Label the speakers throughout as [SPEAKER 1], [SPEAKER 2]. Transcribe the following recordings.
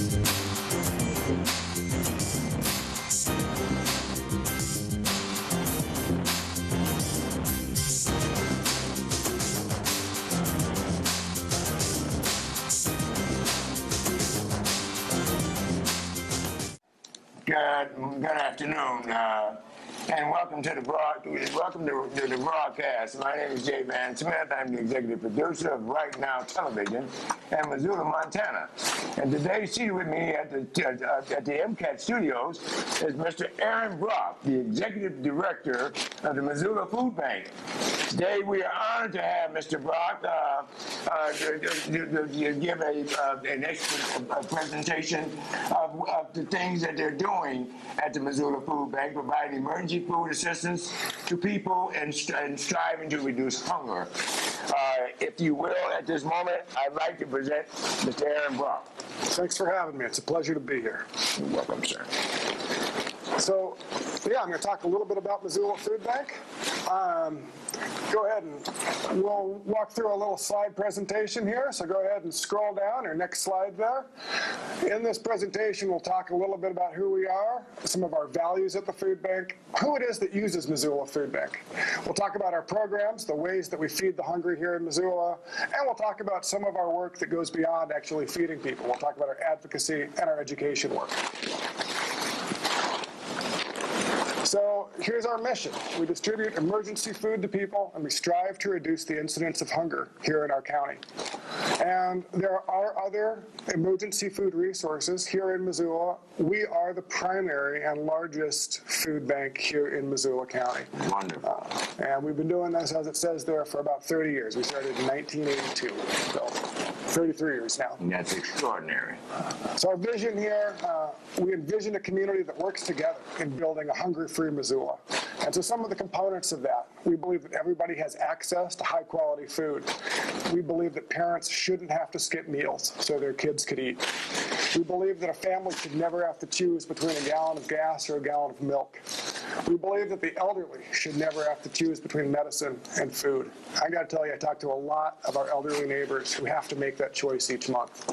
[SPEAKER 1] Good afternoon, and welcome to the broadcast. My name is Jay Van Smith. I'm the executive producer of Right Now Television in Missoula, Montana. And today, seated with me at the MCAT studios is Mr. Arron Brock, the executive director of the Missoula Food Bank. Today, we are honored to have Mr. Brock give an expert presentation of the things that they're doing at the Missoula Food Bank, providing emergency food assistance to people and striving to reduce hunger. If you will, at this moment, I'd like to present Mr. Arron Brock.
[SPEAKER 2] Thanks for having me. It's a pleasure to be here.
[SPEAKER 1] You're welcome, sir.
[SPEAKER 2] So, I'm going to talk a little bit about Missoula Food Bank. Go ahead and we'll walk through a little slide presentation here. So go ahead and scroll down, or next slide there. In this presentation, we'll talk a little bit about who we are, some of our values at the food bank, who it is that uses Missoula Food Bank. We'll talk about our programs, the ways that we feed the hungry here in Missoula, and we'll talk about some of our work that goes beyond actually feeding people. We'll talk about our advocacy and our education work. So here's our mission. We distribute emergency food to people, and we strive to reduce the incidence of hunger here in our county. And there are other emergency food resources here in Missoula. We are the primary and largest food bank here in Missoula County.
[SPEAKER 1] Wonderful.
[SPEAKER 2] And we've been doing this, as it says there, for about 30 years. We started in 1982, so 33 years now.
[SPEAKER 1] That's extraordinary.
[SPEAKER 2] So our vision here, we envision a community that works together in building a hunger-free Missoula. And so some of the components of that, we believe that everybody has access to high-quality food. We believe that parents shouldn't have to skip meals so their kids could eat. We believe that a family should never have to choose between a gallon of gas or a gallon of milk. We believe that the elderly should never have to choose between medicine and food. I got to tell you, I talk to a lot of our elderly neighbors who have to make that choice each month.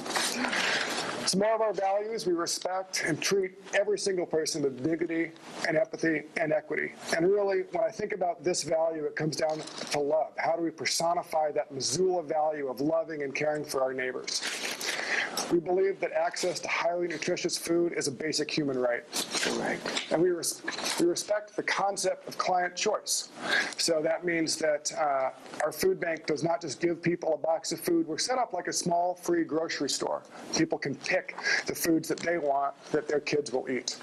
[SPEAKER 2] Some more of our values: we respect and treat every single person with dignity and empathy and equity. And really, when I think about this value, it comes down to love. How do we personify that Missoula value of loving and caring for our neighbors? We believe that access to highly nutritious food is a basic human right.
[SPEAKER 1] Correct.
[SPEAKER 2] And we respect the concept of client choice. So that means that our food bank does not just give people a box of food. We're set up like a small free grocery store. People can pick the foods that they want that their kids will eat.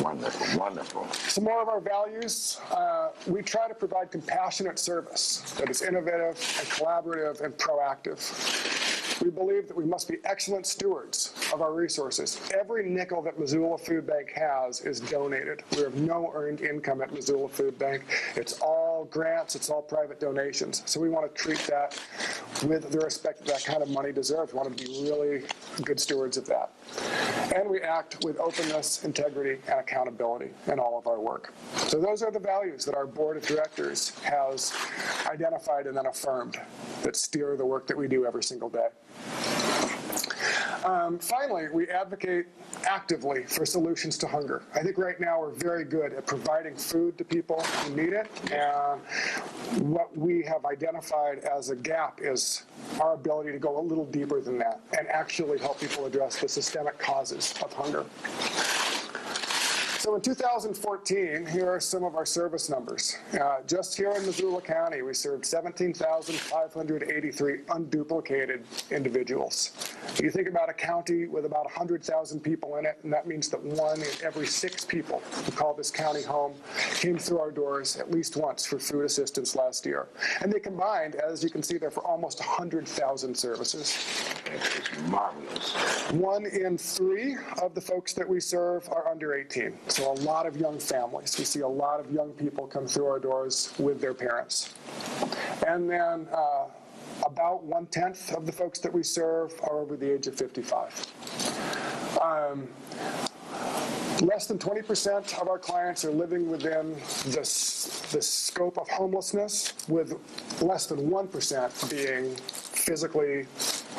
[SPEAKER 1] Wonderful, wonderful.
[SPEAKER 2] Some more of our values: we try to provide compassionate service that is innovative and collaborative and proactive. We believe that we must be excellent stewards of our resources. Every nickel that Missoula Food Bank has is donated. We have no earned income at Missoula Food Bank. It's all grants, it's all private donations. So we want to treat that with the respect that that kind of money deserves. We want to be really good stewards of that. And we act with openness, integrity, and accountability in all of our work. So those are the values that our board of directors has identified and then affirmed that steer the work that we do every single day. Finally, we advocate actively for solutions to hunger. I think right now we're very good at providing food to people who need it, and what we have identified as a gap is our ability to go a little deeper than that and actually help people address the systemic causes of hunger. So in 2014, here are some of our service numbers. Just here in Missoula County, we served 17,583 unduplicated individuals. You think about a county with about 100,000 people in it, and that means that 1 in every 6 people who call this county home came through our doors at least once for food assistance last year. And they combined, as you can see there, for almost 100,000 services.
[SPEAKER 1] It's marvelous.
[SPEAKER 2] 1 in 3 of the folks that we serve are under 18. So a lot of young families. We see a lot of young people come through our doors with their parents. And then about 1/10 of the folks that we serve are over the age of 55. Less than 20% of our clients are living within the scope of homelessness, with less than 1% being physically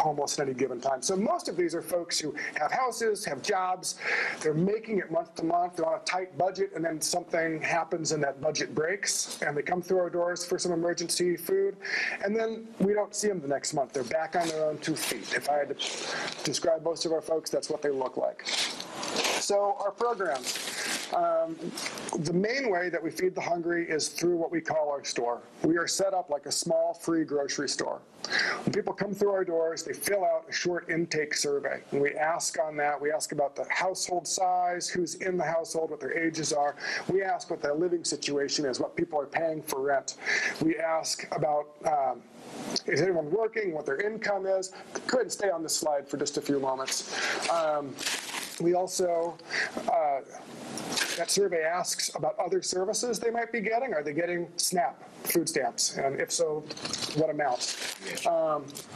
[SPEAKER 2] homeless at any given time. So most of these are folks who have houses, have jobs, they're making it month to month, they're on a tight budget, and then something happens and that budget breaks, and they come through our doors for some emergency food, and then we don't see them the next month. They're back on their own 2 feet. If I had to describe most of our folks, that's what they look like. So our programs. The main way that we feed the hungry is through what we call our store. We are set up like a small free grocery store. When people come through our doors, they fill out a short intake survey. And we ask on that, we ask about the household size, who's in the household, what their ages are. We ask what their living situation is, what people are paying for rent. We ask about is anyone working, what their income is. Go ahead and stay on this slide for just a few moments. We also, that survey asks about other services they might be getting. Are they getting SNAP food stamps? And if so, what amount?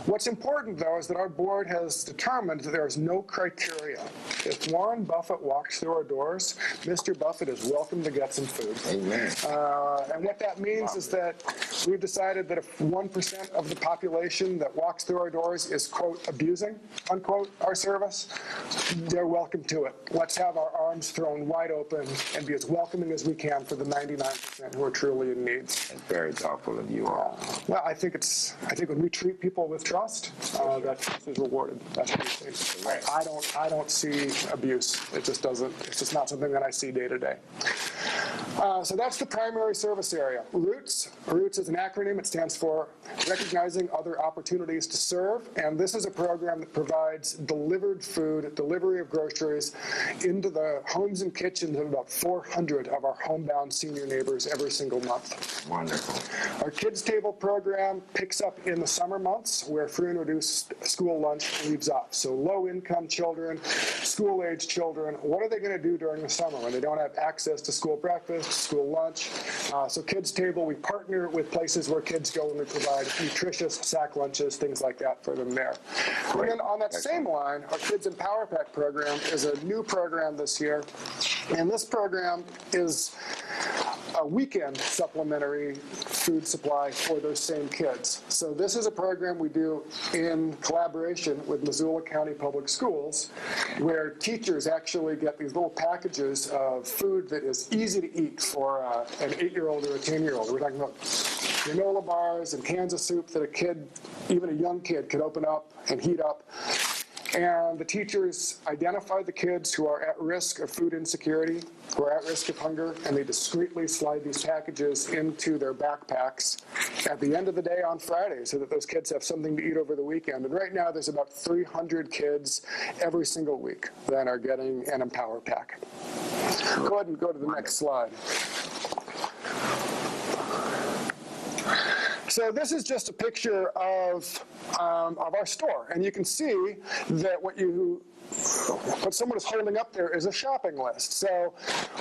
[SPEAKER 2] What's important, though, is that our board has determined that there is no criteria. If Warren Buffett walks through our doors, Mr. Buffett is welcome to get some food.
[SPEAKER 1] Amen.
[SPEAKER 2] And what that means is that we've decided that if 1% of the population that walks through our doors is, quote, abusing, unquote, our service, they're welcome to it. Let's have our arms thrown wide open and be as welcoming as we can for the 99% who are truly in need.
[SPEAKER 1] That's very thoughtful of you all.
[SPEAKER 2] Well, I think when we treat people with trust, that trust is rewarded. That's what we think.
[SPEAKER 1] Right.
[SPEAKER 2] I don't see abuse. It's just not something that I see day to day. So that's the primary service area. ROOTS. ROOTS is an acronym. It stands for Recognizing Other Opportunities to Serve. And this is a program that provides delivered food, delivery of groceries into the homes and kitchens of about 400 of our homebound senior neighbors every single month.
[SPEAKER 1] Wonderful.
[SPEAKER 2] Our Kids Table program picks up in the summer months where free and reduced school lunch leaves off. So low-income children, school-age children, what are they going to do during the summer when they don't have access to school breakfast, school lunch? So Kids Table, we partner with places where kids go and we provide nutritious sack lunches, things like that for them there. And then on that same line, our Kids Empower Pack program is a new program this year. And this program is a weekend supplementary food supply for those same kids. So this is a program we do in collaboration with Missoula County Public Schools, where teachers actually get these little packages of food that is easy to eat for an 8-year-old or a 10-year-old. We're talking about granola bars and cans of soup that a kid, even a young kid, could open up and heat up. And the teachers identify the kids who are at risk of food insecurity, who are at risk of hunger, and they discreetly slide these packages into their backpacks at the end of the day on Friday so that those kids have something to eat over the weekend. And right now there's about 300 kids every single week that are getting an Empower Pack. Go ahead and go to the next slide. So this is just a picture of our store, and you can see that what someone is holding up there is a shopping list. So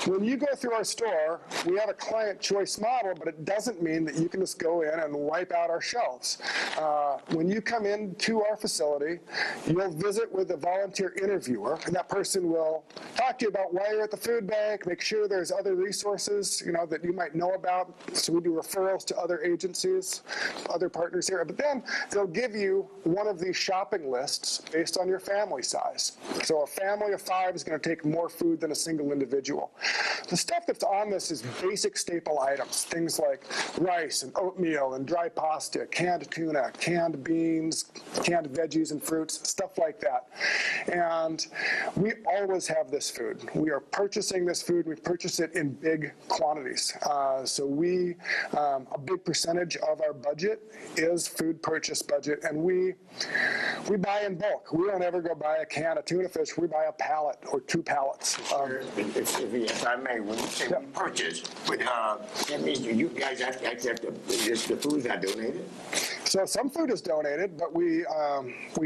[SPEAKER 2] when you go through our store, we have a client choice model, but it doesn't mean that you can just go in and wipe out our shelves. When you come into our facility, you'll visit with a volunteer interviewer, and that person will talk to you about why you're at the food bank, make sure there's other resources, that you might know about. So we do referrals to other agencies, other partners here. But then they'll give you one of these shopping lists based on your family size. So a family of 5 is going to take more food than a single individual. The stuff that's on this is basic staple items, things like rice and oatmeal and dry pasta, canned tuna, canned beans, canned veggies and fruits, stuff like that. And we always have this food. We are purchasing this food. We purchase it in big quantities. So a big percentage of our budget is food purchase budget, and we buy in bulk. We don't ever go buy a can of tuna fish. We buy a pallet or 2 pallets.
[SPEAKER 1] If I may, when you say we purchase, but that means you guys have to accept the food's not donated?
[SPEAKER 2] So some food is donated, but we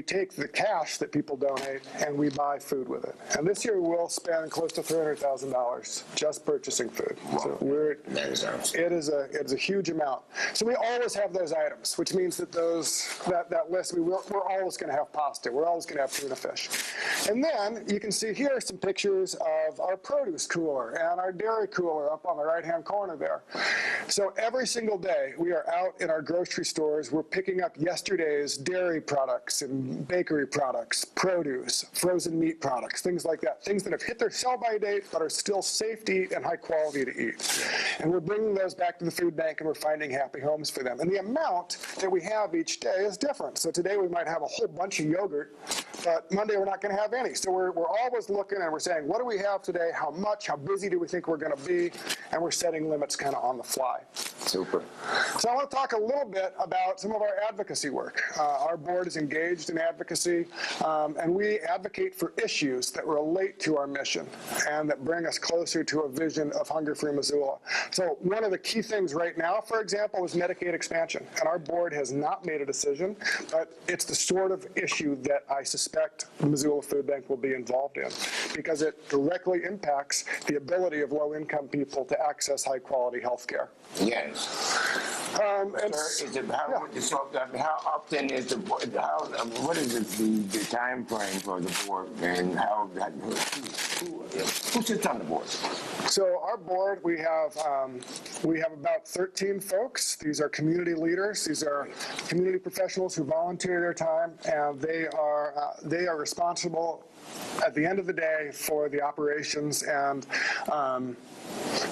[SPEAKER 2] take the cash that people donate and we buy food with it. And this year we'll spend close to $300,000 just purchasing food. Wow. So it is a huge amount. So we always have those items, which means that that list, we're always going to have pasta. We're always going to have tuna fish. And then you can see here some pictures of our produce cooler and our dairy cooler up on the right-hand corner there. So every single day we are out in our grocery stores. We're picking up yesterday's dairy products and bakery products, produce, frozen meat products, things like that, things that have hit their sell-by date but are still safe to eat and high quality to eat. And we're bringing those back to the food bank and we're finding happy homes for them. And the amount that we have each day is different. So today we might have a whole bunch of yogurt, but Monday we're not going to have any. So we're always looking and we're saying, what do we have today? How much? How busy do we think we're going to be? And we're setting limits kind of on the fly.
[SPEAKER 1] Super.
[SPEAKER 2] So I want to talk a little bit about some of our advocacy work. Our board is engaged in advocacy, and we advocate for issues that relate to our mission and that bring us closer to a vision of hunger-free Missoula. So one of the key things right now, for example, is Medicaid expansion. And our board has not made a decision, but it's the sort of issue that I suspect the Missoula Food Bank will be involved in because it directly impacts the ability of low-income people to access high-quality health care.
[SPEAKER 1] Yes. Sir, how often is the board, what is the time frame for the board and who sits on the board?
[SPEAKER 2] So our board, we have about 13 folks. These are community leaders. These are community professionals who volunteer their time, and they are responsible at the end of the day for the operations and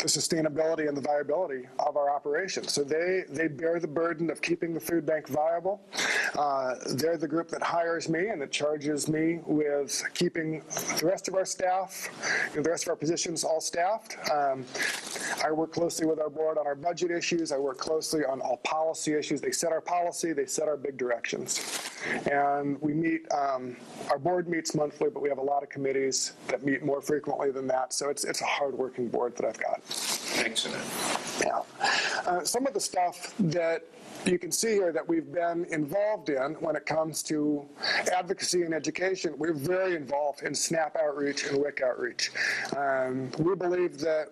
[SPEAKER 2] the sustainability and the viability of our operations. So they bear the burden of keeping the food bank viable. They're the group that hires me and that charges me with keeping the rest of our staff, the rest of our positions all staffed. I work closely with our board on our budget issues. I work closely on all policy issues. They set our policy. They set our big directions. And we meet, our board meets monthly, but we have a lot of committees that meet more frequently than that. So it's a hard-working board that I've got.
[SPEAKER 1] Excellent.
[SPEAKER 2] Yeah. Some of the stuff that you can see here that we've been involved in when it comes to advocacy and education, we're very involved in SNAP outreach and WIC outreach. We believe that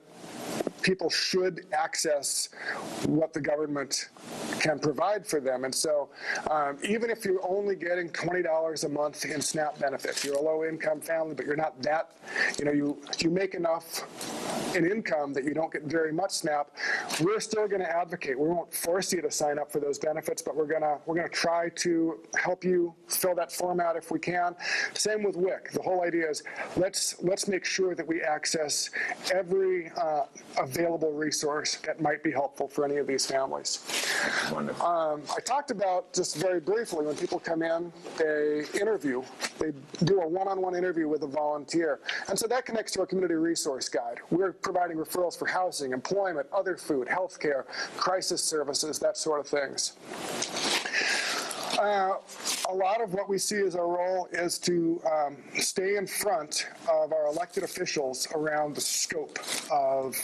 [SPEAKER 2] people should access what the government can provide for them. And so even if you're only getting $20 a month in SNAP benefits, you're a low-income family, but you're not that, you make enough in income that you don't get very much SNAP, we're still going to advocate. We won't force you to sign up for those benefits, but we're gonna try to help you fill that form out if we can. Same with WIC. The whole idea is let's make sure that we access every available resource that might be helpful for any of these families.
[SPEAKER 1] Wonderful.
[SPEAKER 2] I talked about, just very briefly, when people come in, they do a one-on-one interview with a volunteer. And so that connects to our community resource guide. We're providing referrals for housing, employment, other food, healthcare, crisis services, that sort of things. A lot of what we see as our role is to stay in front of our elected officials around the scope of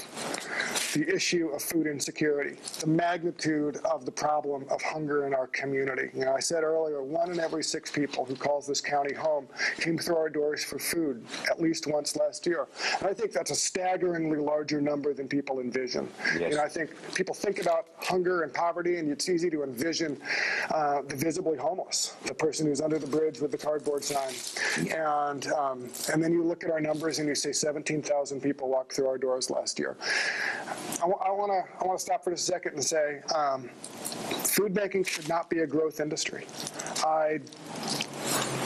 [SPEAKER 2] the issue of food insecurity, the magnitude of the problem of hunger in our community. I said earlier, 1 in every 6 people who calls this county home came through our doors for food at least once last year. And I think that's a staggeringly larger number than people envision.
[SPEAKER 1] Yes.
[SPEAKER 2] I think people think about hunger and poverty, and it's easy to envision the visibly homeless, the person who's under the bridge with the cardboard sign. And then you look at our numbers and you say 17,000 people walked through our doors last year. I want to stop for just a second and say food banking should not be a growth industry. I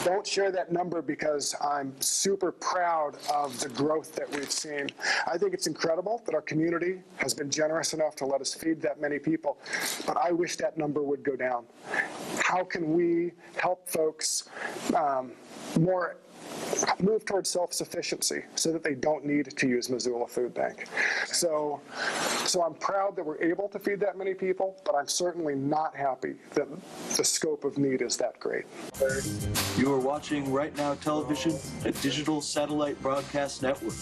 [SPEAKER 2] don't share that number because I'm super proud of the growth that we've seen. I think it's incredible that our community has been generous enough to let us feed that many people, but I wish that number would go down. How can we help folks move towards self-sufficiency so that they don't need to use Missoula Food Bank? So I'm proud that we're able to feed that many people, but I'm certainly not happy that the scope of need is that great.
[SPEAKER 3] You are watching Right Now Television, a digital satellite broadcast network.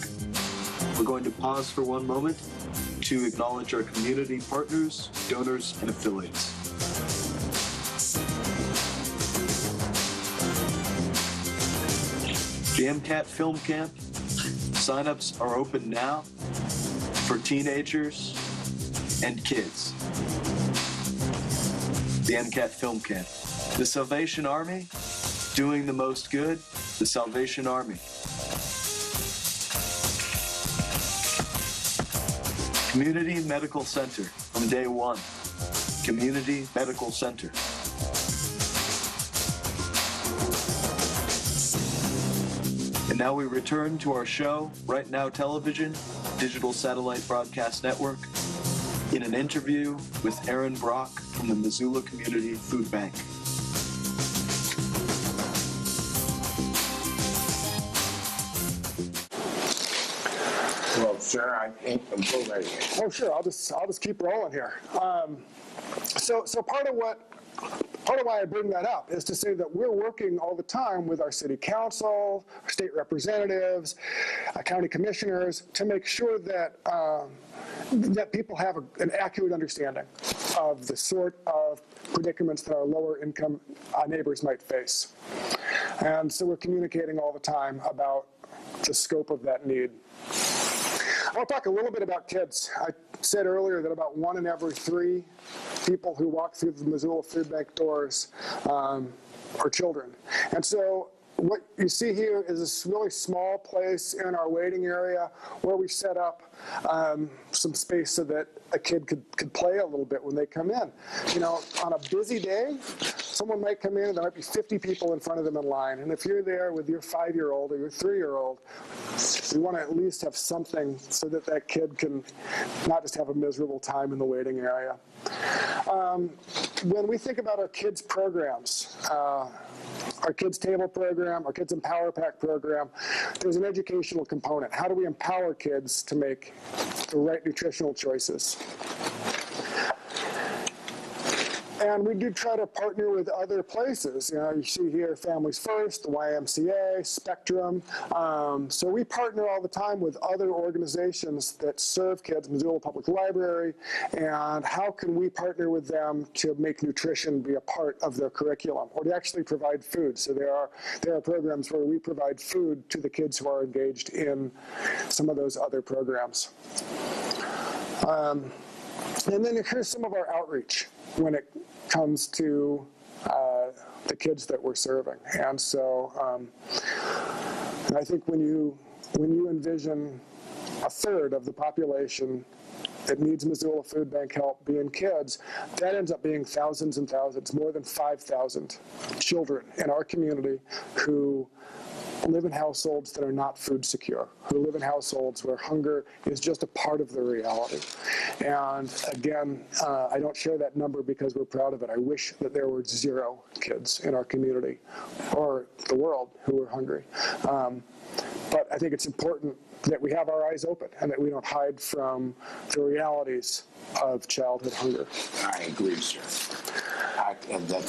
[SPEAKER 3] We're going to pause for one moment to acknowledge our community partners, donors, and affiliates. The MCAT Film Camp, signups are open now for teenagers and kids. The MCAT Film Camp. The Salvation Army, doing the most good, the Salvation Army. Community Medical Center from day one. Community Medical Center. And now we return to our show, Right Now Television, Digital Satellite Broadcast Network, in an interview with Arron Brock from the Missoula Community Food Bank.
[SPEAKER 1] Well, sir, I think I'm go right here.
[SPEAKER 2] Oh, sure. I'll just keep rolling here. So part of why I bring that up is to say that we're working all the time with our city council, our state representatives, county commissioners to make sure that that people have an accurate understanding of the sort of predicaments that our lower income neighbors might face. And so we're communicating all the time about the scope of that need. I'll talk a little bit about kids. I said earlier that about 1 in every 3 people who walk through the Missoula Food Bank doors are children. And so what you see here is this really small place in our waiting area where we set up some space so that a kid could play a little bit when they come in. You know, on a busy day, someone might come in and there might be 50 people in front of them in line. And if you're there with your 5-year-old or your 3-year-old, we want to at least have something so that that kid can not just have a miserable time in the waiting area. When we think about our kids' programs, our Kids Table program, our Kids Empower Pack program, there's an educational component. How do we empower kids to make the right nutritional choices? And we do try to partner with other places. You know, you see here Families First, the YMCA, Spectrum. So we partner all the time with other organizations that serve kids, Missoula Public Library, and how can we partner with them to make nutrition be a part of their curriculum, or to actually provide food. So there are programs where we provide food to the kids who are engaged in some of those other programs. And then here's some of our outreach when it comes to the kids that we're serving. And so I think when you envision a third of the population that needs Missoula Food Bank help being kids, that ends up being thousands and thousands, more than 5,000 children in our community who live in households that are not food secure, who live in households where hunger is just a part of their reality. And again, I don't share that number because we're proud of it. I wish that there were 0 kids in our community or the world who are hungry. But I think it's important that we have our eyes open and that we don't hide from the realities of childhood hunger.
[SPEAKER 1] I agree, sir.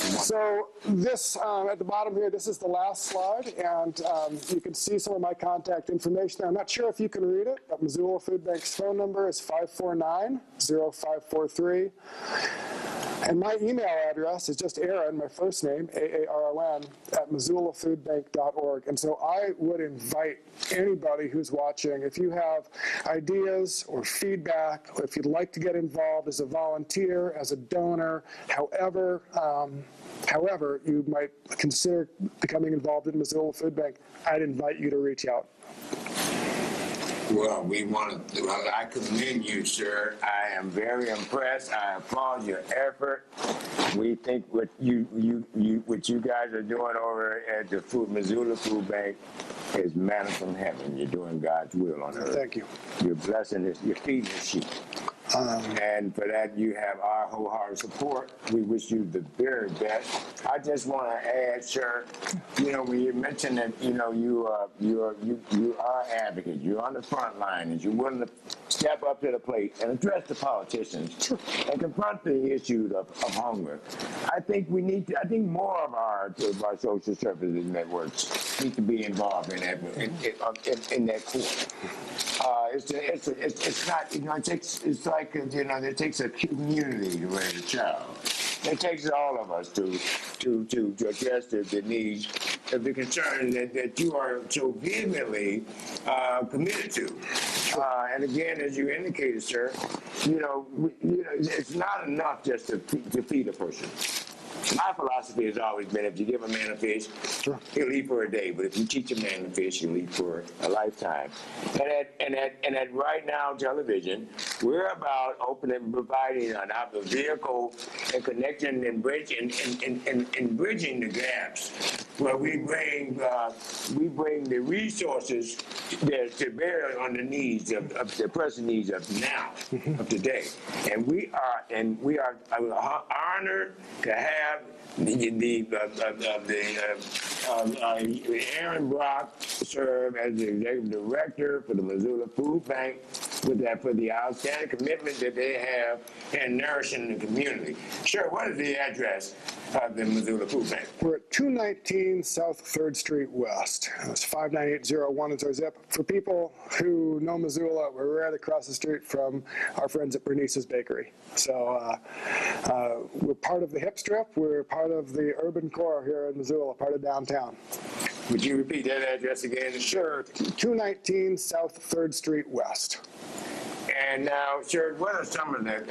[SPEAKER 2] So this, at the bottom here, this is the last slide, and you can see some of my contact information there. I'm not sure if you can read it, but Missoula Food Bank's phone number is 549-0543. And my email address is just Arron, my first name, Aaron, at MissoulaFoodBank.org. And so I would invite anybody who's watching, if you have ideas or feedback, or if you'd like to get involved as a volunteer, as a donor, however you might consider becoming involved in Missoula Food Bank, I'd invite you to reach out.
[SPEAKER 1] Well, I commend you, sir. I am very impressed. I applaud your effort. We think what you guys are doing over at the Missoula Food Bank is manna from heaven. You're doing God's will on earth.
[SPEAKER 2] Thank you.
[SPEAKER 1] You're blessing us. You're feeding the sheep. And for that, you have our wholehearted support. We wish you the very best. I just want to add, sir, you know, when you mentioned that, you know, you are advocates. You're on the front line, and you're willing to step up to the plate and address the politicians and confront the issue of hunger. I think I think more of our social services networks need to be involved in that court. It's not, you know, it's like, you know, it takes a community to raise a child. It takes all of us to address the needs of the concern that you are so vehemently committed to. And again, as you indicated, sir, you know, it's not enough just to feed a person. My philosophy has always been, if you give a man a fish, he'll eat for a day. But if you teach a man to fish, he'll eat for a lifetime. And at Right Now Television, we're about providing a vehicle and connecting and bridging the gaps where we bring the resources to bear on the needs of the present needs of now, of today. And we are honored to have Arron Brock serve as the executive director for the Missoula Food Bank for the outstanding commitment that they have in nourishing the community. Sure, what is the address of the Missoula Food Bank?
[SPEAKER 2] We're at 219 South 3rd Street West. That's 59801 is our zip. For people who know Missoula, we're right across the street from our friends at Bernice's Bakery. So we're part of the hip strip. We're part of the urban core here in Missoula, part of downtown.
[SPEAKER 1] Would you repeat that address again?
[SPEAKER 2] Sure. 219 South 3rd Street West.
[SPEAKER 1] And now, sir, what are some of the?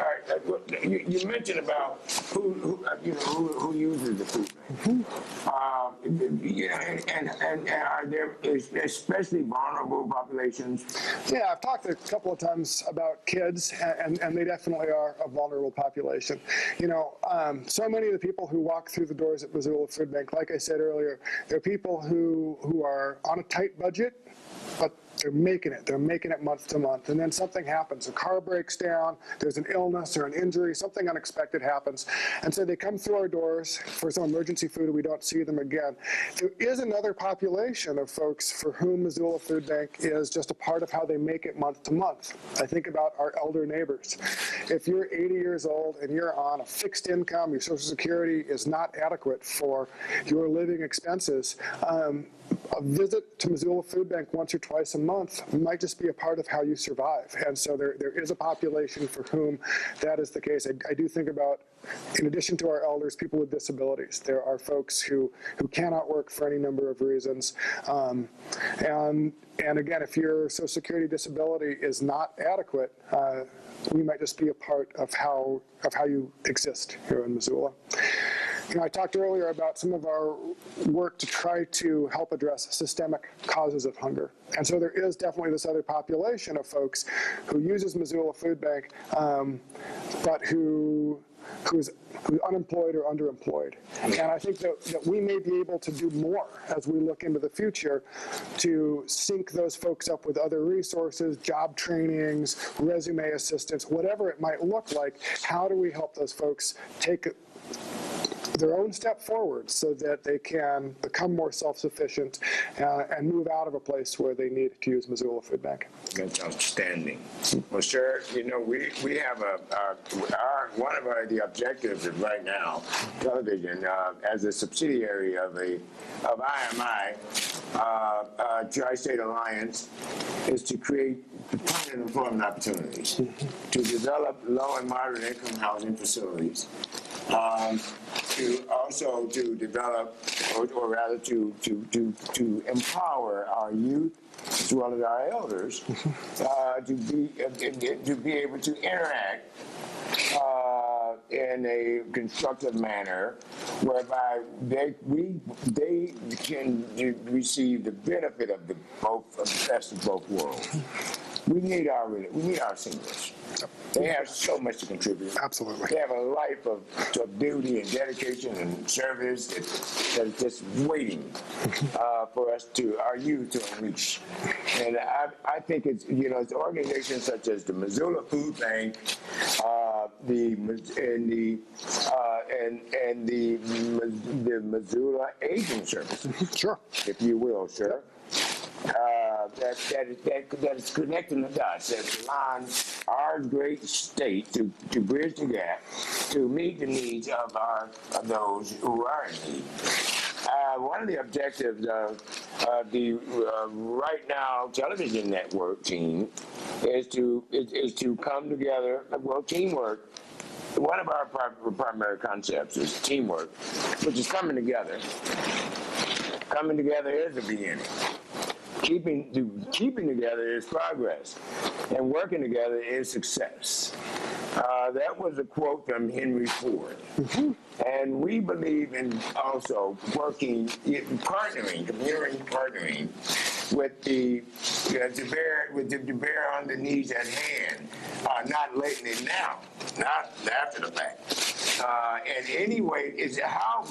[SPEAKER 1] You mentioned about who uses the food bank. And are there especially vulnerable populations?
[SPEAKER 2] Yeah, I've talked a couple of times about kids, and they definitely are a vulnerable population. So many of the people who walk through the doors at Missoula Food Bank, like I said earlier, they're people who are on a tight budget, but they're making it. They're making it month to month. And then something happens. A car breaks down. There's an illness or an injury. Something unexpected happens. And so they come through our doors for some emergency food, and we don't see them again. There is another population of folks for whom Missoula Food Bank is just a part of how they make it month to month. I think about our elder neighbors. If you're 80 years old and you're on a fixed income, your Social Security is not adequate for your living expenses, a visit to Missoula Food Bank once or twice a month might just be a part of how you survive. And so there is a population for whom that is the case. I do think about, in addition to our elders, people with disabilities. There are folks who cannot work for any number of reasons. And again, if your Social Security disability is not adequate, we might just be a part of how you exist here in Missoula. I talked earlier about some of our work to try to help address systemic causes of hunger. And so there is definitely this other population of folks who uses Missoula Food Bank, but who's unemployed or underemployed. And I think that we may be able to do more as we look into the future to sync those folks up with other resources, job trainings, resume assistance, whatever it might look like. How do we help those folks take their own step forward so that they can become more self-sufficient and move out of a place where they need to use Missoula Food Bank?
[SPEAKER 1] That's outstanding. Well, sir, we have one of the objectives of Right Now Television as a subsidiary of IMI, Tri-State Alliance, is to create permanent employment opportunities, to develop low and moderate income housing facilities, to develop, or rather to empower our youth as well as our elders to be able to interact in a constructive manner, whereby they can receive the benefit of the best of both worlds. We need our seniors. They have so much to contribute.
[SPEAKER 2] Absolutely.
[SPEAKER 1] They have a life of duty and dedication and service that is just waiting for us our youth to unleash. And I think it's organizations such as the Missoula Food Bank, the Missoula Aging Service,
[SPEAKER 2] sure,
[SPEAKER 1] if you will, sir. That is connecting the dots, that aligns our great state to bridge the gap, to meet the needs of those who are in need. One of the objectives of the Right Now Television Network team is to come together. Well, teamwork. One of our primary concepts is teamwork, which is coming together. Coming together is the beginning. Keeping together is progress, and working together is success. That was a quote from Henry Ford. Mm-hmm. And we believe in also partnering with to bear on the needs at hand, not lately now, not after the fact. And anyway, is how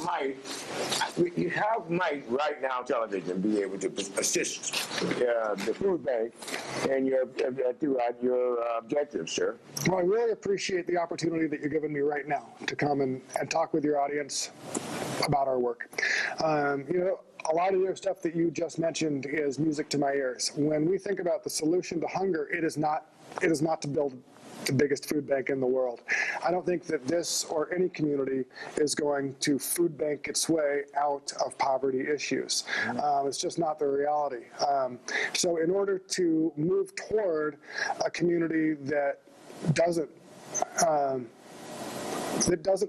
[SPEAKER 1] might right now television be able to assist the food bank and throughout your objectives, sir?
[SPEAKER 2] Well, I really appreciate the opportunity that you're giving me right now to come and talk with your audience about our work. A lot of your stuff that you just mentioned is music to my ears. When we think about the solution to hunger, it is not to build the biggest food bank in the world. I don't think that this or any community is going to food bank its way out of poverty issues. It's just not the reality. So in order to move toward a community that doesn't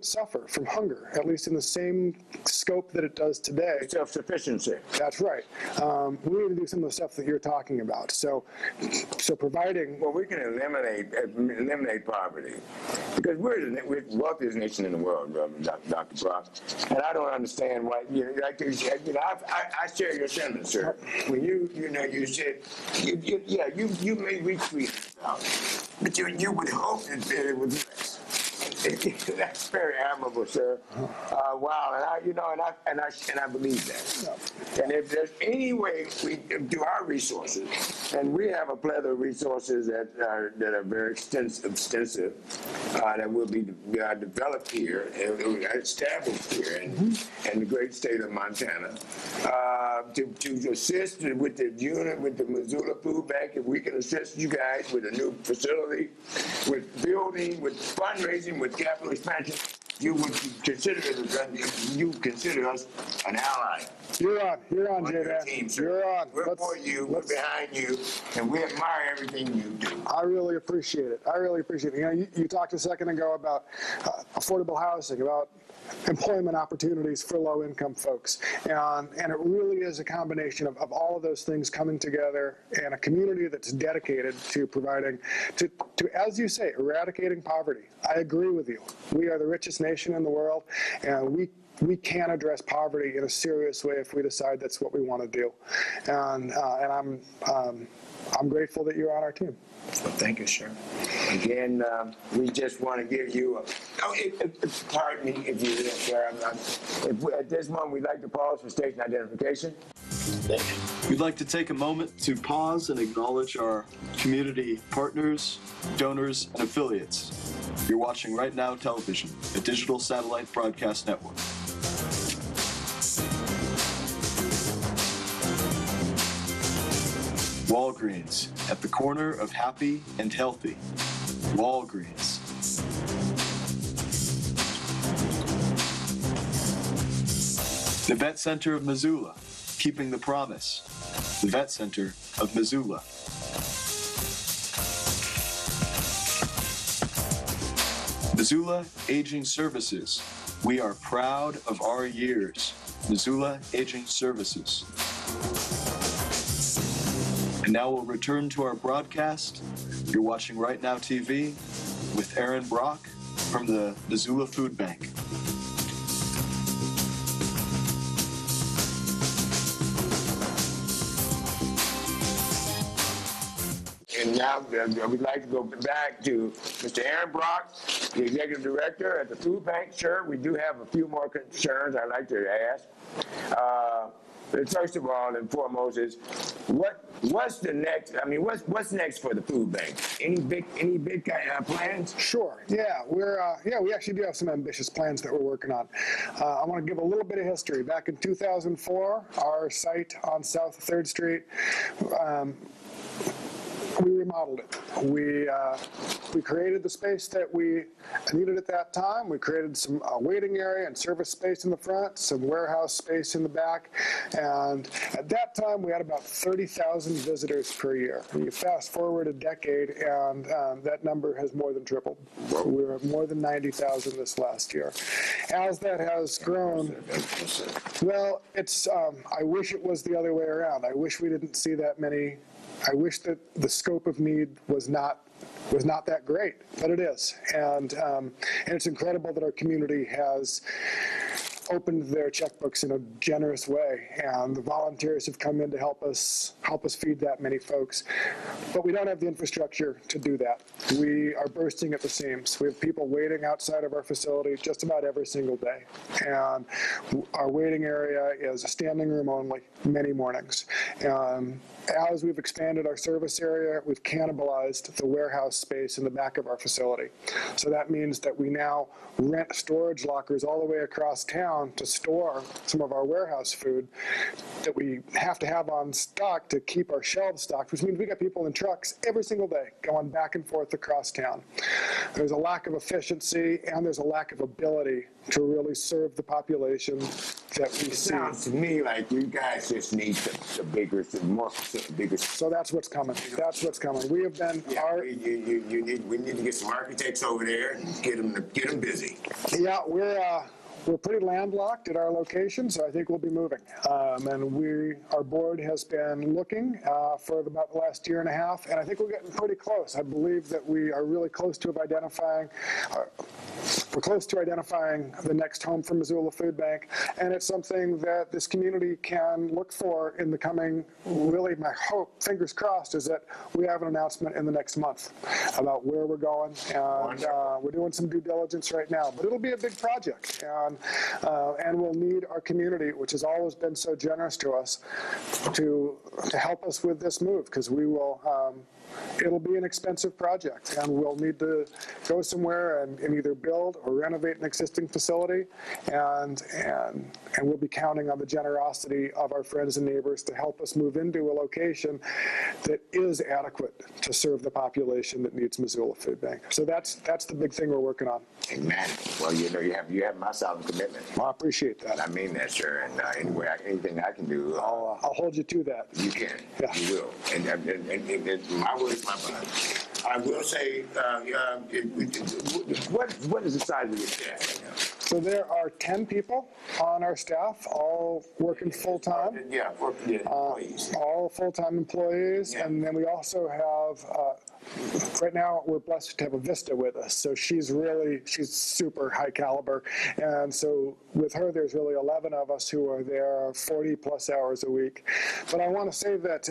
[SPEAKER 2] suffer from hunger, at least in the same scope that it does today.
[SPEAKER 1] Self-sufficiency.
[SPEAKER 2] That's right. We need to do some of the stuff that you're talking about. So providing.
[SPEAKER 1] Well, we can eliminate poverty because we're the wealthiest nation in the world, Dr. Brock. And I don't understand why. I share your sentiments, sir. When you said, you may retweet about it, but you would hope that it would be less. That's very admirable, sir. Wow, and I believe that. And if there's any way we do our resources, and we have a plethora of resources that are very extensive, that will be developed here and established here in the great state of Montana, to assist with the unit, with the Missoula Food Bank, if we can assist you guys with a new facility, with building, with fundraising, with capital expansion, you would consider us an ally.
[SPEAKER 2] You're on, J-Man.
[SPEAKER 1] Team,
[SPEAKER 2] You're on.
[SPEAKER 1] We're for you. We're behind you, and we admire everything you do.
[SPEAKER 2] I really appreciate it. You talked a second ago about affordable housing, about employment opportunities for low-income folks. And it really is a combination of all of those things coming together in a community that's dedicated to providing, to as you say, eradicating poverty. I agree with you. We are the richest nation in the world, and we can address poverty in a serious way if we decide that's what we want to do. And I'm grateful that you're on our team.
[SPEAKER 1] Well, thank you, sir. Again, we just want to give you pardon me if you didn't, sir. At this moment, we'd like to pause for station identification.
[SPEAKER 3] We'd like to take a moment to pause and acknowledge our community partners, donors, and affiliates. You're watching Right Now Television, a digital satellite broadcast network. Walgreens, at the corner of happy and healthy. Walgreens. The Vet Center of Missoula, keeping the promise. The Vet Center of Missoula. Missoula Aging Services. We are proud of our years. Missoula Aging Services. And now we'll return to our broadcast. You're watching Right Now TV with Arron Brock from the Missoula Food Bank.
[SPEAKER 1] And now we'd like to go back to Mr. Arron Brock, the Executive Director at the Food Bank. Sir, we do have a few more concerns I'd like to ask. First of all and foremost is what's the next? I mean, what's next for the food bank? Any big plans?
[SPEAKER 2] Sure. Yeah, we actually do have some ambitious plans that we're working on. I want to give a little bit of history. Back in 2004, our site on South 3rd Street. We remodeled it. We created the space that we needed at that time. We created some waiting area and service space in the front, some warehouse space in the back. And at that time, we had about 30,000 visitors per year. And you fast forward a decade, and that number has more than tripled. We were at more than 90,000 this last year. As that has grown, well, it's. I wish it was the other way around. I wish we didn't see that many. I wish that the scope of need was not that great, but it is. And it's incredible that our community has opened their checkbooks in a generous way, and the volunteers have come in to help us feed that many folks. But we don't have the infrastructure to do that. We are bursting at the seams. We have people waiting outside of our facility just about every single day, and our waiting area is a standing room only many mornings. As we've expanded our service area, we've cannibalized the warehouse space in the back of our facility. So that means that we now rent storage lockers all the way across town to store some of our warehouse food that we have to have on stock to keep our shelves stocked, which means we got people in trucks every single day going back and forth across town. There's a lack of efficiency, and there's a lack of ability to really serve the population that we see.
[SPEAKER 1] Sounds to me like you guys just need the bigger, bigger.
[SPEAKER 2] So that's what's coming. That's what's coming. We have been.
[SPEAKER 1] Yeah, we need to get some architects over there and get them busy.
[SPEAKER 2] Yeah, we're pretty landlocked at our location, so I think we'll be moving. And our board has been looking for about the last year and a half, and I think we're getting pretty close. I believe that we are really close to identifying. We're close to identifying the next home for Missoula Food Bank, and it's something that this community can look for in the coming, really my hope, fingers crossed, is that we have an announcement in the next month about where we're going, and we're doing some due diligence right now, but it'll be a big project, and we'll need our community, which has always been so generous to us, to help us with this move, because we will, it'll be an expensive project, and we'll need to go somewhere and either build or renovate an existing facility, and we'll be counting on the generosity of our friends and neighbors to help us move into a location that is adequate to serve the population that needs Missoula Food Bank. So that's the big thing we're working on.
[SPEAKER 1] Amen. Well, you have my solid commitment.
[SPEAKER 2] Well, I appreciate that.
[SPEAKER 1] I mean that, sir. And anyway, anything I can do,
[SPEAKER 2] I'll hold you to that.
[SPEAKER 1] You can.
[SPEAKER 2] Yeah.
[SPEAKER 1] You will. And my word is my bond. I will say, what is the size of your staff right now?
[SPEAKER 2] So there are 10 people on our staff, all working full-time.
[SPEAKER 1] Yeah, employees.
[SPEAKER 2] All full-time employees.
[SPEAKER 1] Yeah.
[SPEAKER 2] And then we also have, right now, we're blessed to have a Vista with us. So she's super high caliber. And so with her, there's really 11 of us who are there 40 plus hours a week. But I want to say that,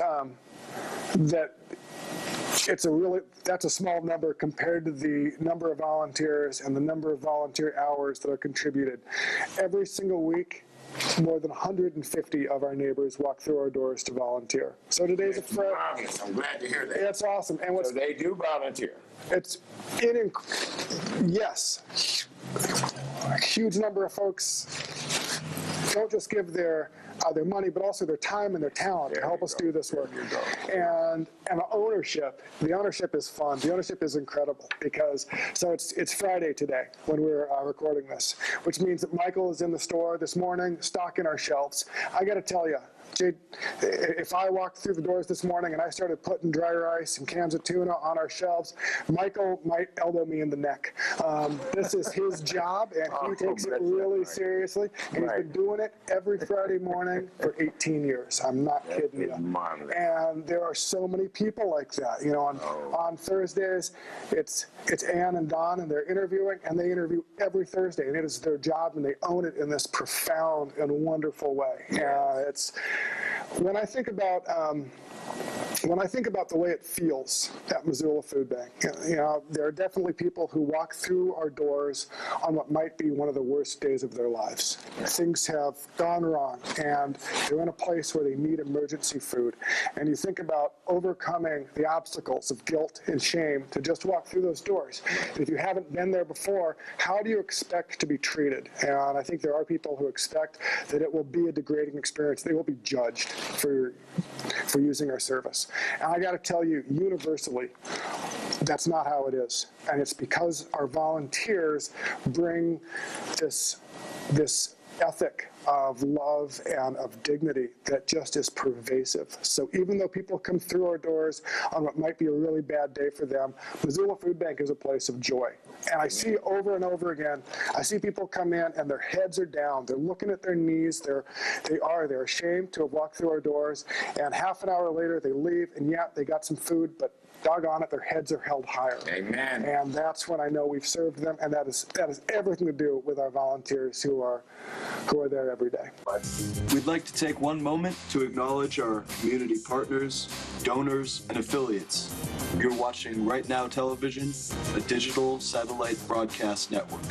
[SPEAKER 2] that's a small number compared to the number of volunteers and the number of volunteer hours that are contributed. Every single week, more than 150 of our neighbors walk through our doors to volunteer. So today's a Friday.
[SPEAKER 1] I'm glad to hear that.
[SPEAKER 2] That's awesome. And
[SPEAKER 1] so they do volunteer.
[SPEAKER 2] Yes, a huge number of folks don't just give their money, but also their time and their talent to help us do this work. And the ownership is fun. The ownership is incredible because, so it's Friday today when we're recording this, which means that Michael is in the store this morning stocking our shelves. I got to tell you, Jade, if I walked through the doors this morning and I started putting dry rice and cans of tuna on our shelves, Michael might elbow me in the neck. This is his job, and he takes it really seriously. And he's been doing it every Friday morning for 18 years. I'm not kidding you.
[SPEAKER 1] Marvelous.
[SPEAKER 2] And there are so many people like that. You know, on Thursdays, it's Ann and Don, and they're interviewing, and they interview every Thursday, and it is their job, and they own it in this profound and wonderful way. When I think about the way it feels at Missoula Food Bank, you know, there are definitely people who walk through our doors on what might be one of the worst days of their lives. Things have gone wrong, and they're in a place where they need emergency food. And you think about overcoming the obstacles of guilt and shame to just walk through those doors. And if you haven't been there before, how do you expect to be treated? And I think there are people who expect that it will be a degrading experience. They will be judged for using our service. And I got to tell you, universally, that's not how it is. And it's because our volunteers bring this ethic of love and of dignity that just is pervasive. So even though people come through our doors on what might be a really bad day for them, Missoula Food Bank is a place of joy. And I see over and over again, I see people come in and their heads are down. They're looking at their knees. They're ashamed to have walked through our doors. And half an hour later, they leave, and yeah, they got some food, but doggone it, their heads are held higher.
[SPEAKER 1] Amen.
[SPEAKER 2] And that's when I know we've served them, and that is everything to do with our volunteers who are there every day.
[SPEAKER 3] We'd like to take one moment to acknowledge our community partners, donors, and affiliates. You're watching Right Now Television, a digital satellite broadcast network.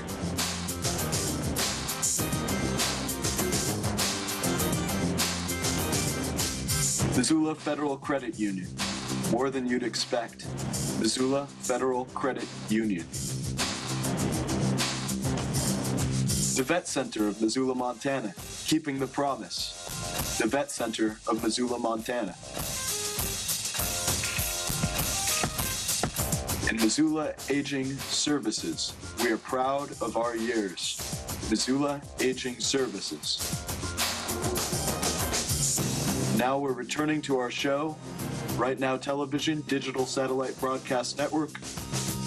[SPEAKER 3] Missoula Federal Credit Union. More than you'd expect. Missoula Federal Credit Union. The Vet Center of Missoula, Montana. Keeping the promise. The Vet Center of Missoula, Montana. And Missoula Aging Services. We are proud of our years. Missoula Aging Services. Now we're returning to our show, Right Now Television, digital satellite broadcast network,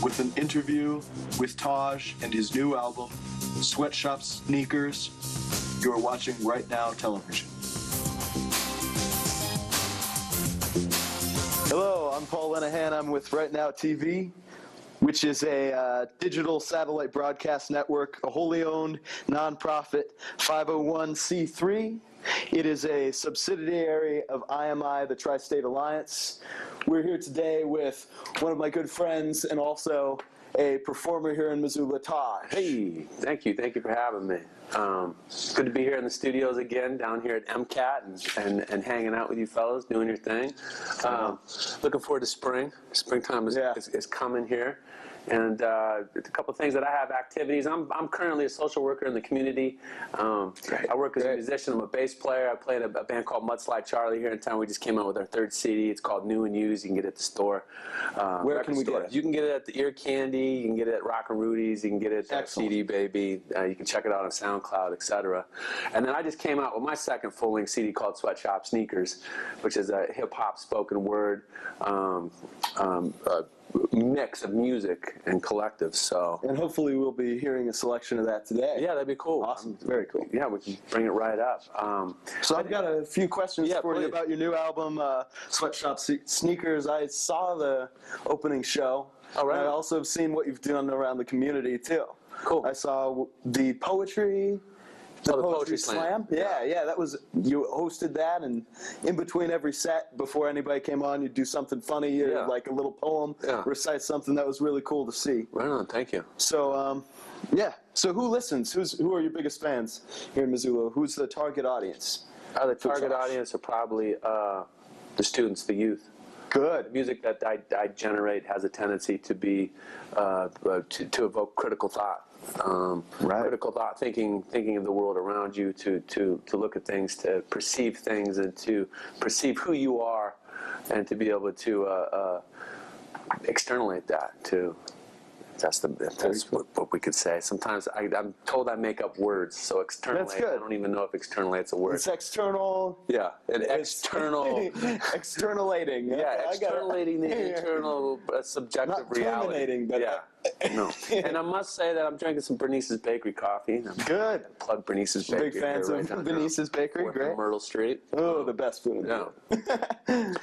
[SPEAKER 3] with an interview with Taj and his new album, Sweatshop Sneakers. You are watching Right Now Television. Hello, I'm Paul Lenahan. I'm with Right Now TV, which is a digital satellite broadcast network, a wholly owned nonprofit 501c3. It is a subsidiary of IMI, the Tri-State Alliance. We're here today with one of my good friends and also a performer here in Missoula, Taj.
[SPEAKER 4] Hey, thank you for having me. Good to be here in the studios again, down here at MCAT and hanging out with you fellas, doing your thing. Looking forward to spring. Springtime is coming here. And a couple of things that I have activities. I'm currently a social worker in the community. I work as a musician. I'm a bass player. I play in a band called Mudslide Charlie here in town. We just came out with our third CD. It's called New and Used. You can get it at the store.
[SPEAKER 3] Where can we get it?
[SPEAKER 4] You can get it at the Ear Candy. You can get it at Rock and Rudy's. You can get it at CD Baby. You can check it out on SoundCloud, etc. And then I just came out with my second full-length CD called Sweatshop Sneakers, which is a hip-hop spoken word mix of music and collectives. So,
[SPEAKER 3] and hopefully we'll be hearing a selection of that today.
[SPEAKER 4] Yeah, that'd be cool.
[SPEAKER 3] Awesome. Very cool.
[SPEAKER 4] Yeah, we can bring it right up.
[SPEAKER 3] So I've got a few questions for you about your new album, Sweatshop Sneakers. I saw the opening show.
[SPEAKER 4] All right.
[SPEAKER 3] I also have seen what you've done around the community too.
[SPEAKER 4] Cool.
[SPEAKER 3] I saw the poetry. The Poetry Slam. Yeah, that was, you hosted that, and in between every set, before anybody came on, you'd do something funny, like a little poem, recite something. That was really cool to see.
[SPEAKER 4] Right on, thank you.
[SPEAKER 3] So, so who listens? Who are your biggest fans here in Missoula? Who's the target audience?
[SPEAKER 4] The target audience are probably the students, the youth.
[SPEAKER 3] Good.
[SPEAKER 4] The music that I generate has a tendency to be, to evoke critical thought. Critical thought, thinking of the world around you, to look at things, to perceive things, and to perceive who you are, and to be able to externalize that. That's what we could say. Sometimes I'm told I make up words, so externalate. I don't even know if externalate's a word.
[SPEAKER 3] It's external.
[SPEAKER 4] Yeah, external.
[SPEAKER 3] Externalating.
[SPEAKER 4] Yeah, externalating the internal subjective
[SPEAKER 3] Not
[SPEAKER 4] reality.
[SPEAKER 3] Terminating, but
[SPEAKER 4] no. And I must say that I'm drinking some Bernice's Bakery coffee.
[SPEAKER 3] Good.
[SPEAKER 4] Plug Bernice's Bakery.
[SPEAKER 3] Big fans of Bernice's Bakery. Great.
[SPEAKER 4] Myrtle Street.
[SPEAKER 3] Oh, the best food.
[SPEAKER 4] Yeah.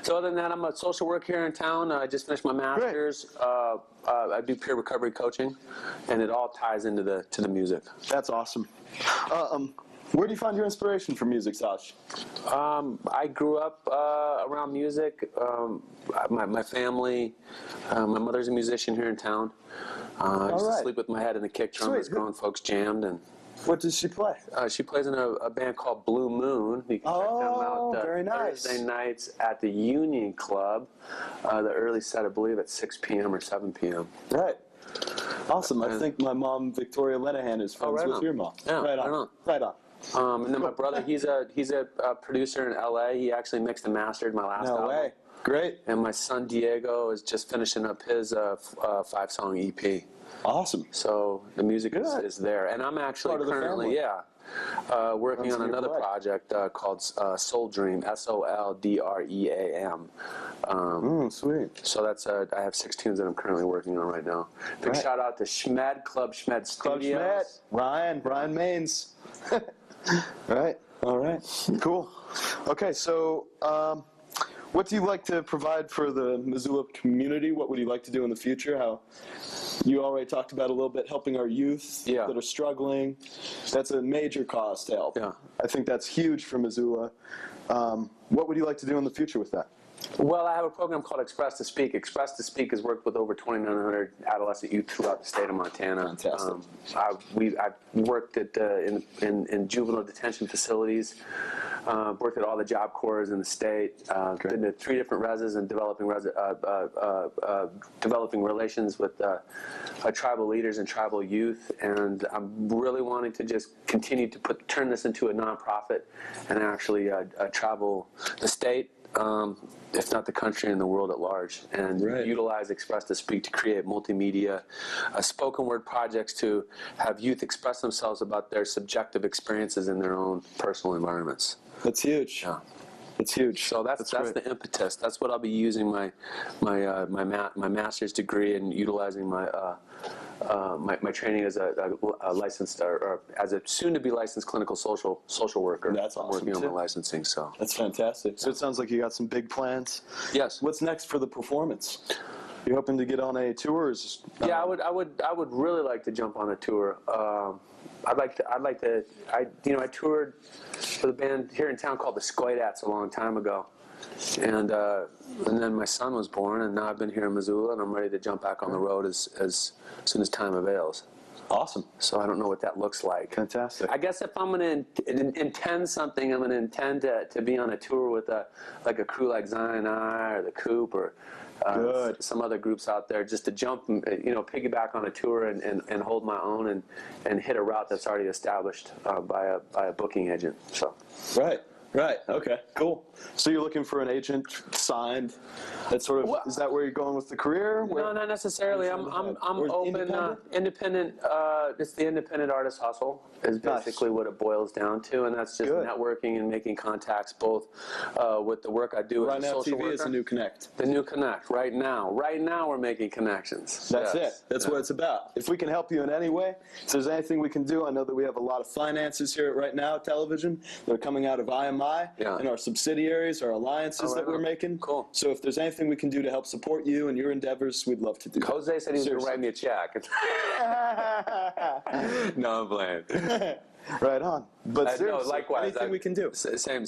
[SPEAKER 4] So other than that, I'm a social worker here in town. I just finished my master's. I do peer recovery coaching, and it all ties into the music.
[SPEAKER 3] That's awesome. Where do you find your inspiration for music, Taj?
[SPEAKER 4] I grew up around music. My family, my mother's a musician here in town. I used to sleep with my head in the kick drum as grown folks jammed. And
[SPEAKER 3] what does she play?
[SPEAKER 4] She plays in a band called Blue Moon. You can check them out
[SPEAKER 3] very nice.
[SPEAKER 4] Thursday nights at the Union Club. The early set, I believe, at 6 p.m. or 7 p.m.
[SPEAKER 3] Right. Awesome. I think my mom, Victoria Lenahan, is friends with your mom.
[SPEAKER 4] Yeah,
[SPEAKER 3] right on. Right on.
[SPEAKER 4] And then my brother, he's a producer in L.A. He actually mixed and mastered my last album.
[SPEAKER 3] No way. Great.
[SPEAKER 4] And my son Diego is just finishing up his 5-song EP.
[SPEAKER 3] Awesome.
[SPEAKER 4] So the music is there. And I'm actually
[SPEAKER 3] Part of the
[SPEAKER 4] currently,
[SPEAKER 3] family.
[SPEAKER 4] working
[SPEAKER 3] Runs
[SPEAKER 4] on
[SPEAKER 3] in your
[SPEAKER 4] another
[SPEAKER 3] blood.
[SPEAKER 4] project called Soul Dream, SOLDREAM.
[SPEAKER 3] Sweet.
[SPEAKER 4] So that's I have 6 tunes that I'm currently working on right now. Big
[SPEAKER 3] Right.
[SPEAKER 4] shout out to Schmed, Club Schmed
[SPEAKER 3] Club
[SPEAKER 4] Studios.
[SPEAKER 3] Schmed. Brian Maines. Right. All right. Cool. Okay, so what do you like to provide for the Missoula community? What would you like to do in the future? How you already talked about a little bit helping our youth that are struggling. That's a major cause to help.
[SPEAKER 4] Yeah.
[SPEAKER 3] I think that's huge for Missoula. What would you like to do in the future with that?
[SPEAKER 4] Well, I have a program called Express to Speak. Express to Speak has worked with over 2,900 adolescent youth throughout the state of Montana.
[SPEAKER 3] Fantastic.
[SPEAKER 4] I've worked at in juvenile detention facilities. Worked at all the Job Corps in the state. Been to 3 different reses and developing relations with tribal leaders and tribal youth. And I'm really wanting to just continue to turn this into a nonprofit and actually travel the state. If not the country and the world at large, and utilize Express to Speak to create multimedia, spoken word projects to have youth express themselves about their subjective experiences in their own personal environments.
[SPEAKER 3] That's huge.
[SPEAKER 4] Yeah.
[SPEAKER 3] It's huge.
[SPEAKER 4] So that's the impetus. That's what I'll be using my master's degree and utilizing my training as a licensed or as a soon-to-be licensed clinical social worker.
[SPEAKER 3] That's awesome.
[SPEAKER 4] I'm working on
[SPEAKER 3] too.
[SPEAKER 4] my licensing. So
[SPEAKER 3] That's fantastic. So it sounds like you got some big plans.
[SPEAKER 4] yes.
[SPEAKER 3] What's next for the performance? You hoping to get on a tour? Or is,
[SPEAKER 4] Yeah, I would really like to jump on a tour. I toured for the band here in town called the Skoidats a long time ago. And then my son was born, and now I've been here in Missoula, and I'm ready to jump back on the road as soon as time avails.
[SPEAKER 3] Awesome.
[SPEAKER 4] So I don't know what that looks like.
[SPEAKER 3] Fantastic.
[SPEAKER 4] I guess if I'm going to intend something, I'm going to intend to be on a tour with a crew like Zion I or the Coop or some other groups out there, just to jump, piggyback on a tour and hold my own and hit a route that's already established by a booking agent. So.
[SPEAKER 3] Right. Okay. Cool. So you're looking for an agent signed. That sort of is that where you're going with the career?
[SPEAKER 4] No, not necessarily. I'm open. Independent. It's the independent artist hustle is basically what it boils down to, and that's just networking and making contacts, both with the work I do as a social worker.
[SPEAKER 3] Right now, TV is a new connect.
[SPEAKER 4] The new connect. Right now, we're making connections.
[SPEAKER 3] That's it. That's what it's about. If we can help you in any way, if there's anything we can do, I know that we have a lot of finances here at Right Now Television that are coming out of IMI and our subsidiaries, our alliances that we're making.
[SPEAKER 4] Cool.
[SPEAKER 3] So if there's anything we can do to help support you and your endeavors, we'd love to do that.
[SPEAKER 4] Jose said he was going to write me a check. No, I'm playing.
[SPEAKER 3] Right on. But seriously,
[SPEAKER 4] no, likewise,
[SPEAKER 3] anything we can do.
[SPEAKER 4] Same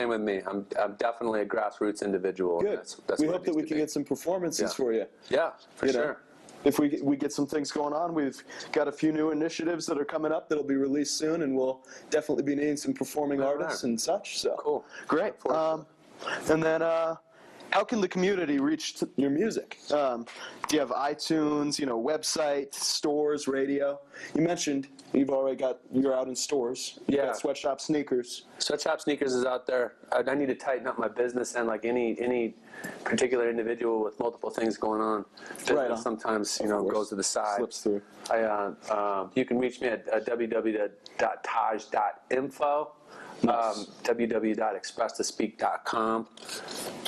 [SPEAKER 4] with me. I'm definitely a grassroots individual.
[SPEAKER 3] Good.
[SPEAKER 4] That's
[SPEAKER 3] we
[SPEAKER 4] what
[SPEAKER 3] hope that we can get some performances for you.
[SPEAKER 4] Yeah, for sure.
[SPEAKER 3] Know? If we get some things going on, we've got a few new initiatives that are coming up that'll be released soon, and we'll definitely be needing some performing artists and such. So
[SPEAKER 4] cool.
[SPEAKER 3] Great. And then how can the community reach your music? Do you have iTunes, website, stores, radio? You mentioned you're out in stores. You've got Sweatshop Sneakers.
[SPEAKER 4] Sweatshop Sneakers is out there. I need to tighten up my business end, like any particular individual with multiple things going on. Business sometimes goes to the side.
[SPEAKER 3] Slips through.
[SPEAKER 4] You can reach me at www.taj.info. www.expresstospeak.com,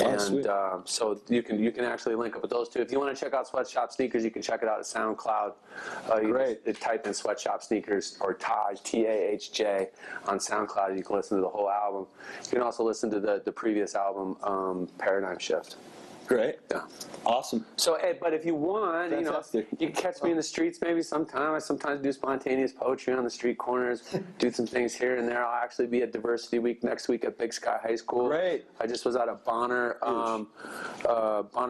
[SPEAKER 4] and so you can actually link up with those two. If you want to check out Sweatshop Sneakers, you can check it out at SoundCloud. You type in Sweatshop Sneakers or Taj, Tahj, on SoundCloud. You can listen to the whole album. You can also listen to the previous album, Paradigm Shift.
[SPEAKER 3] Great.
[SPEAKER 4] Yeah.
[SPEAKER 3] Awesome.
[SPEAKER 4] So, but if you want, you can catch me in the streets maybe sometime. I sometimes do spontaneous poetry on the street corners, do some things here and there. I'll actually be at Diversity Week next week at Big Sky High School.
[SPEAKER 3] Great.
[SPEAKER 4] I just was out of Bonner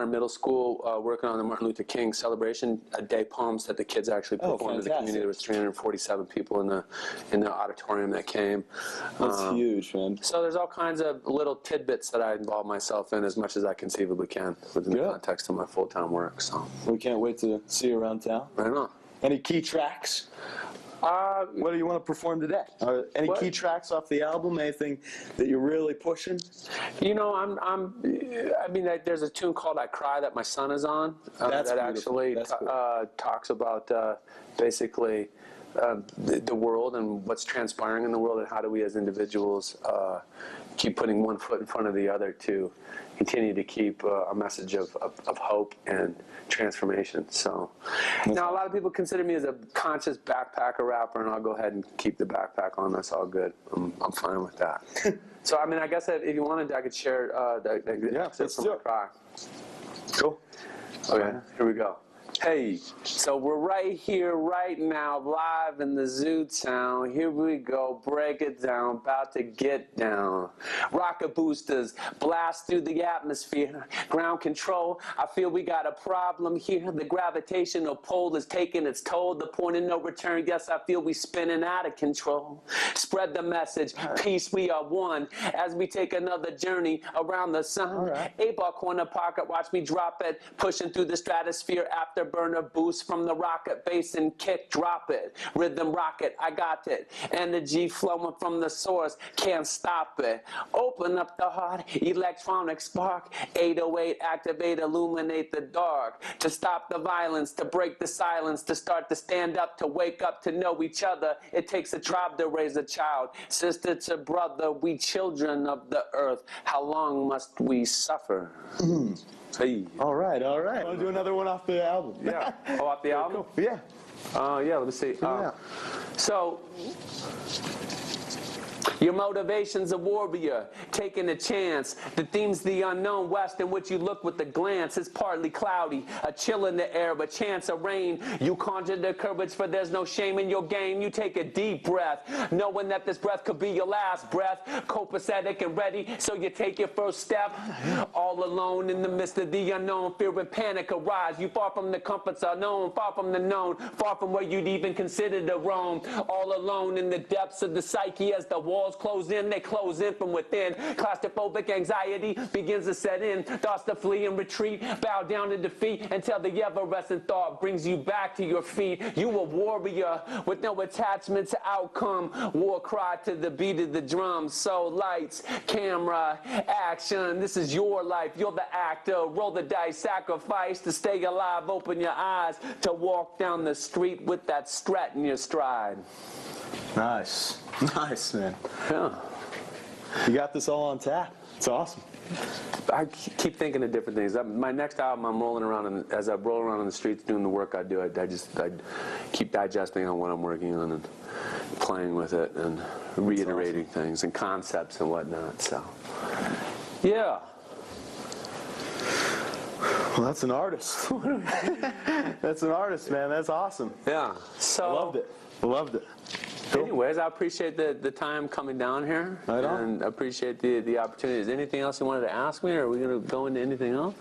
[SPEAKER 4] Middle School working on the Martin Luther King celebration day poems that the kids actually performed to the community. There was 347 people in the auditorium that came.
[SPEAKER 3] That's huge, man.
[SPEAKER 4] So there's all kinds of little tidbits that I involve myself in as much as I conceivably can within the context of my full-time work. So
[SPEAKER 3] we can't wait to see you around town.
[SPEAKER 4] Right on.
[SPEAKER 3] Any key tracks? What do you want to perform today? Any key tracks off the album? Anything that you're really pushing?
[SPEAKER 4] You know, I mean, there's a tune called "I Cry" that my son is on.
[SPEAKER 3] That's
[SPEAKER 4] that
[SPEAKER 3] beautiful.
[SPEAKER 4] actually
[SPEAKER 3] That's cool.
[SPEAKER 4] talks about basically the world and what's transpiring in the world, and how do we as individuals keep putting one foot in front of the other to continue to keep a message of hope and transformation. So now a lot of people consider me as a conscious backpacker rapper, and I'll go ahead and keep the backpack on. That's all good. I'm fine with that. So I mean, I guess if you wanted, I could share
[SPEAKER 3] let's
[SPEAKER 4] from
[SPEAKER 3] do
[SPEAKER 4] My
[SPEAKER 3] it.
[SPEAKER 4] Cry.
[SPEAKER 3] Cool.
[SPEAKER 4] Okay, here we go. Hey, so we're right here, right now, live in the Zoo Town. Here we go, break it down, about to get down. Rocket boosters, blast through the atmosphere. Ground control, I feel we got a problem here. The gravitational pull is taking its toll. The point of no return, yes, I feel we spinning out of control. Spread the message, peace, we are one. As we take another journey around the sun. 8-ball corner pocket, watch me drop it. Pushing through the stratosphere after burner boost from the rocket base and kick, drop it. Rhythm rocket, I got it. Energy flowing from the source, can't stop it. Open up the heart, electronic spark. 808, activate, illuminate the dark. To stop the violence, to break the silence, to start to stand up, to wake up, to know each other. It takes a tribe to raise a child. Sister to brother, we children of the earth. How long must we suffer? Hey.
[SPEAKER 3] All right. Want to do another one off the album?
[SPEAKER 4] Yeah. Oh, off the album?
[SPEAKER 3] Cool. Yeah.
[SPEAKER 4] Yeah, let me see.
[SPEAKER 3] Yeah.
[SPEAKER 4] So, your motivation's a warrior, taking a chance. The theme's the unknown west in which you look with a glance. It's partly cloudy, a chill in the air, a chance of rain. You conjure the courage, for there's no shame in your game. You take a deep breath, knowing that this breath could be your last breath. Copacetic and ready, so you take your first step. All alone in the midst of the unknown, fear and panic arise. You far from the comforts unknown, far from the known, far from where you'd even consider to roam. All alone in the depths of the psyche as the walls close in, they close in from within. Claustrophobic anxiety begins to set in. Thoughts to flee and retreat, bow down in defeat until the ever-resting thought brings you back to your feet. You a warrior with no attachment to outcome. War cry to the beat of the drums. So lights, camera, action. This is your life. You're the actor. Roll the dice, sacrifice to stay alive. Open your eyes to walk down the street with that strat in your stride.
[SPEAKER 3] Nice, man.
[SPEAKER 4] Yeah.
[SPEAKER 3] You got this all on tap. It's awesome.
[SPEAKER 4] I keep thinking of different things. My next album, I'm rolling around, and as I roll around in the streets doing the work I do, I keep digesting on what I'm working on and playing with it and reiterating things and concepts and whatnot. So, yeah.
[SPEAKER 3] Well, that's an artist. That's an artist, man. That's awesome.
[SPEAKER 4] Yeah. So
[SPEAKER 3] I loved it. Cool.
[SPEAKER 4] Anyways, I appreciate the time coming down here,
[SPEAKER 3] right on.
[SPEAKER 4] And appreciate the opportunity. Is there anything else you wanted to ask me, or are we going to go into anything else?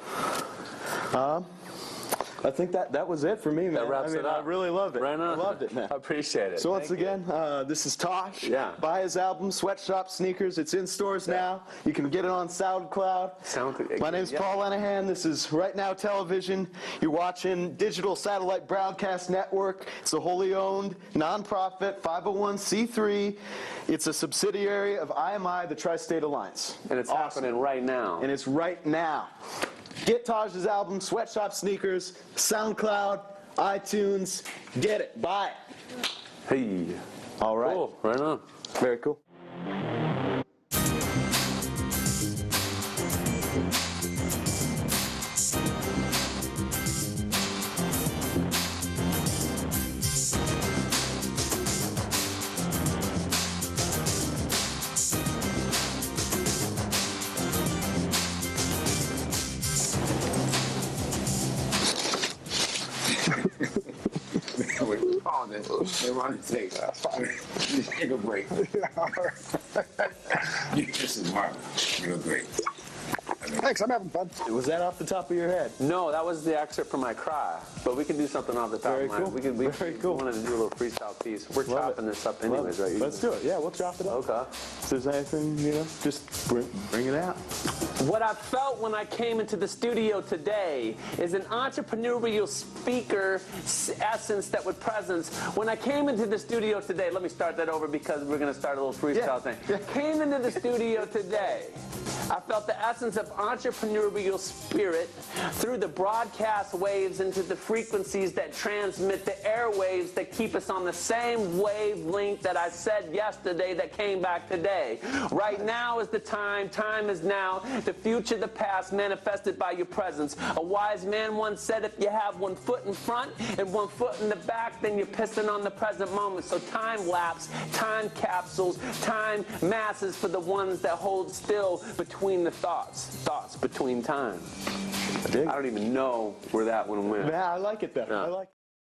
[SPEAKER 3] I think that was it for me, man.
[SPEAKER 4] That wraps it up.
[SPEAKER 3] I really loved it.
[SPEAKER 4] Right on.
[SPEAKER 3] I loved it, man.
[SPEAKER 4] I appreciate it.
[SPEAKER 3] So once again, this is Tosh.
[SPEAKER 4] Yeah.
[SPEAKER 3] Buy his album, Sweatshop Sneakers. It's in stores now. You can get it on SoundCloud. My name's Paul Lenahan. This is Right Now Television. You're watching Digital Satellite Broadcast Network. It's a wholly owned, nonprofit, 501c3. It's a subsidiary of IMI, the Tri-State Alliance.
[SPEAKER 4] And it's happening right now.
[SPEAKER 3] And it's right now. Get Taj's album, Sweatshop Sneakers, SoundCloud, iTunes. Get it. Buy it.
[SPEAKER 4] Hey.
[SPEAKER 3] All right.
[SPEAKER 4] Cool. Right on.
[SPEAKER 3] Very cool.
[SPEAKER 1] They want to take take a break. This is Mark. You're great.
[SPEAKER 2] Thanks, I'm having fun.
[SPEAKER 5] Was that off the top of your head?
[SPEAKER 4] No, that was the excerpt from my cry. But we can do something off the top
[SPEAKER 5] Very
[SPEAKER 4] of my
[SPEAKER 5] cool.
[SPEAKER 4] We
[SPEAKER 5] Very cool.
[SPEAKER 4] wanted to do a little freestyle piece. We're
[SPEAKER 5] Love
[SPEAKER 4] chopping
[SPEAKER 5] it.
[SPEAKER 4] this up
[SPEAKER 5] Love
[SPEAKER 4] anyways,
[SPEAKER 5] it.
[SPEAKER 4] right?
[SPEAKER 5] Let's do it. Yeah, we'll chop it up.
[SPEAKER 4] Okay.
[SPEAKER 5] If there's anything, just bring it out.
[SPEAKER 4] What I felt when I came into the studio today is an entrepreneurial speaker essence that with presence. When I came into the studio today, let me start that over because we're going to start a little freestyle thing. Came into the studio today, I felt the essence of entrepreneurial spirit through the broadcast waves into the frequencies that transmit the airwaves that keep us on the same wavelength that I said yesterday that came back today. Right now is the time is now, the future, the past, manifested by your presence. A wise man once said, if you have 1 foot in front and 1 foot in the back, then you're pissing on the present moment. So time lapse, time capsules, time masses for the ones that hold still between the thoughts between time. I don't even know where that one went.
[SPEAKER 5] Man, I like it though.
[SPEAKER 4] Yeah.
[SPEAKER 5] I like it.